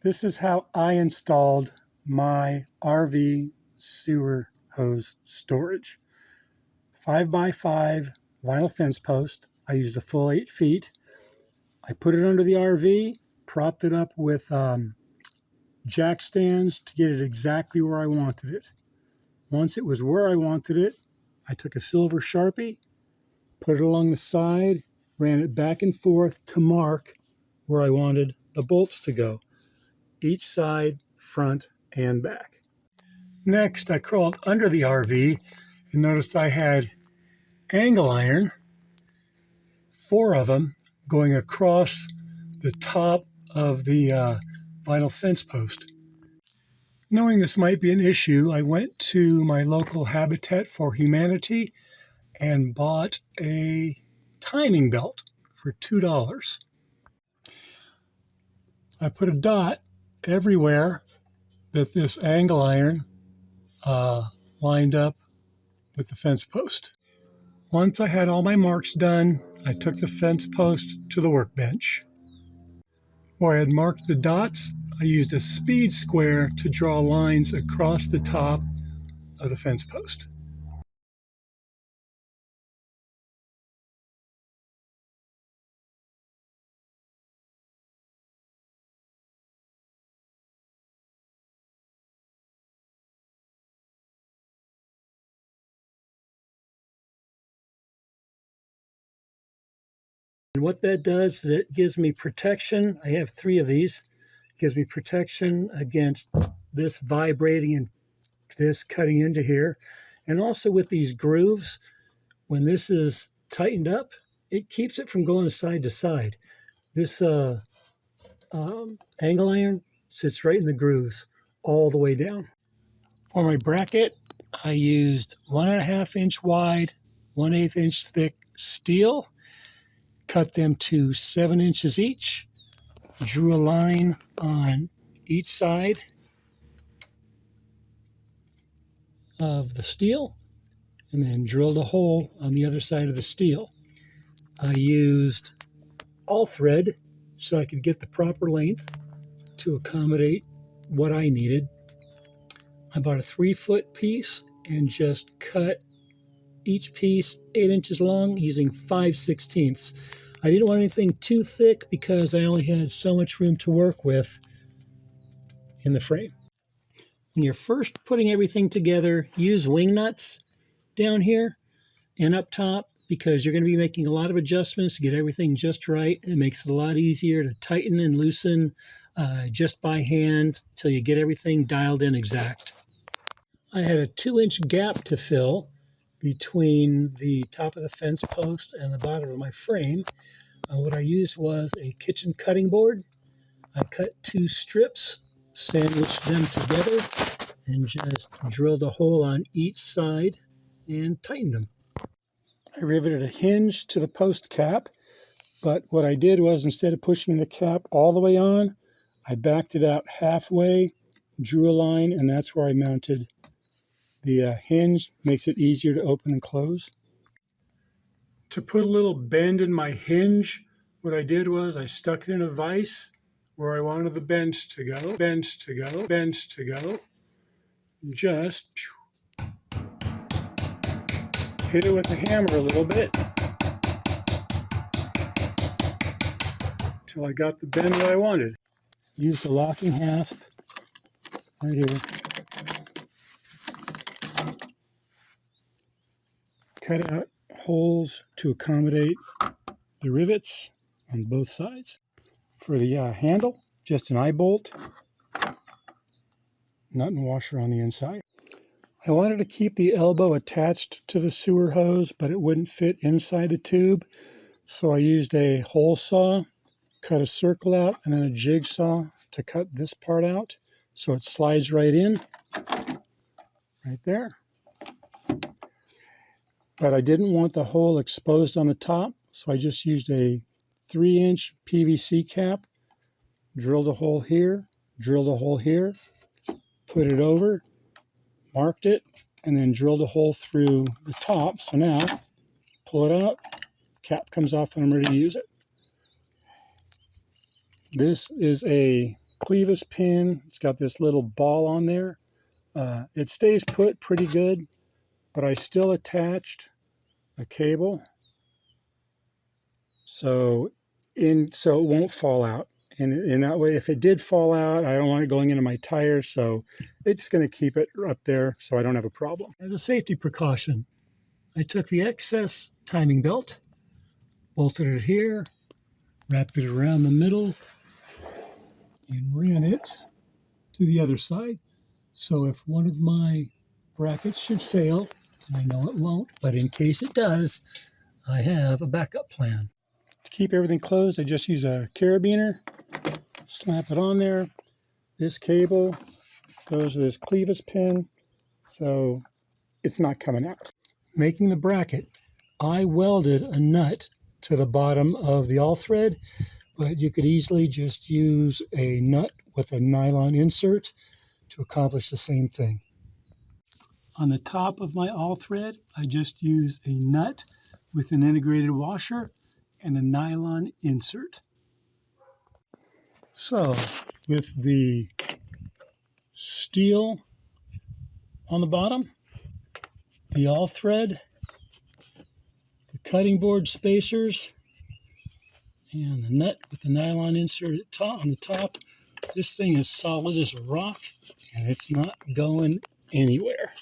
This is how I installed my RV sewer hose storage. 5x5 vinyl fence post. I used a full 8 feet. I put it under the RV, propped it up with jack stands to get it exactly where I wanted it. Once it was where I wanted it, I took a silver Sharpie, put it along the side, ran it back and forth to mark where I wanted the bolts to go. Each side, front, and back. Next, I crawled under the RV and noticed I had angle iron, 4 of them, going across the top of the vinyl fence post. Knowing this might be an issue, I went to my local Habitat for Humanity and bought a timing belt for $2. I put a dot everywhere that this angle iron lined up with the fence post. Once I had all my marks done, I took the fence post to the workbench. Where I had marked the dots, I used a speed square to draw lines across the top of the fence post. And what that does is it gives me protection. I have 3 of these. It gives me protection against this vibrating and this cutting into here. And also with these grooves, when this is tightened up, it keeps it from going side to side. This angle iron sits right in the grooves all the way down. For my bracket, I used 1.5 inch wide, 1/8 inch thick steel. Cut them to 7 inches each, drew a line on each side of the steel, and then drilled a hole on the other side of the steel. I used all thread so I could get the proper length to accommodate what I needed. I bought a 3-foot piece and just cut each piece 8 inches long using 5/16. I didn't want anything too thick because I only had so much room to work with in the frame. When you're first putting everything together, use wing nuts down here and up top because you're going to be making a lot of adjustments to get everything just right. It makes it a lot easier to tighten and loosen just by hand till you get everything dialed in exact. I had a 2-inch gap to fill between the top of the fence post and the bottom of my frame. What I used was a kitchen cutting board. I cut 2 strips, sandwiched them together, and just drilled a hole on each side and tightened them. I riveted a hinge to the post cap, but what I did was instead of pushing the cap all the way on, I backed it out halfway, drew a line, and that's where I mounted the hinge. Makes it easier to open and close. To put a little bend in my hinge, what I did was I stuck it in a vise where I wanted the bend to go, bend to go, bend to go. Just hit it with a hammer a little bit until I got the bend that I wanted. Use the locking hasp right here. Cut out holes to accommodate the rivets on both sides. For the handle, just an eye bolt, nut and washer on the inside. I wanted to keep the elbow attached to the sewer hose, but it wouldn't fit inside the tube. So I used a hole saw, cut a circle out, and then a jigsaw to cut this part out. So it slides right in, right there. But I didn't want the hole exposed on the top, so I just used a 3-inch PVC cap, drilled a hole here, drilled a hole here, put it over, marked it, and then drilled a hole through the top. So now, pull it out, cap comes off and I'm ready to use it. This is a clevis pin. It's got this little ball on there. It stays put pretty good, but I still attached a cable so it won't fall out. And in that way, if it did fall out, I don't want it going into my tires, so it's going to keep it up there so I don't have a problem. As a safety precaution, I took the excess timing belt, bolted it here, wrapped it around the middle, and ran it to the other side. So if one of my brackets should fail, and I know it won't, but in case it does, I have a backup plan. To keep everything closed, I just use a carabiner, slap it on there. This cable goes to this clevis pin, so it's not coming out. Making the bracket, I welded a nut to the bottom of the all thread, but you could easily just use a nut with a nylon insert to accomplish the same thing. On the top of my all thread, I just use a nut with an integrated washer and a nylon insert. So, with the steel on the bottom, the all thread, the cutting board spacers, and the nut with the nylon insert on the top, this thing is solid as a rock, and it's not going anywhere.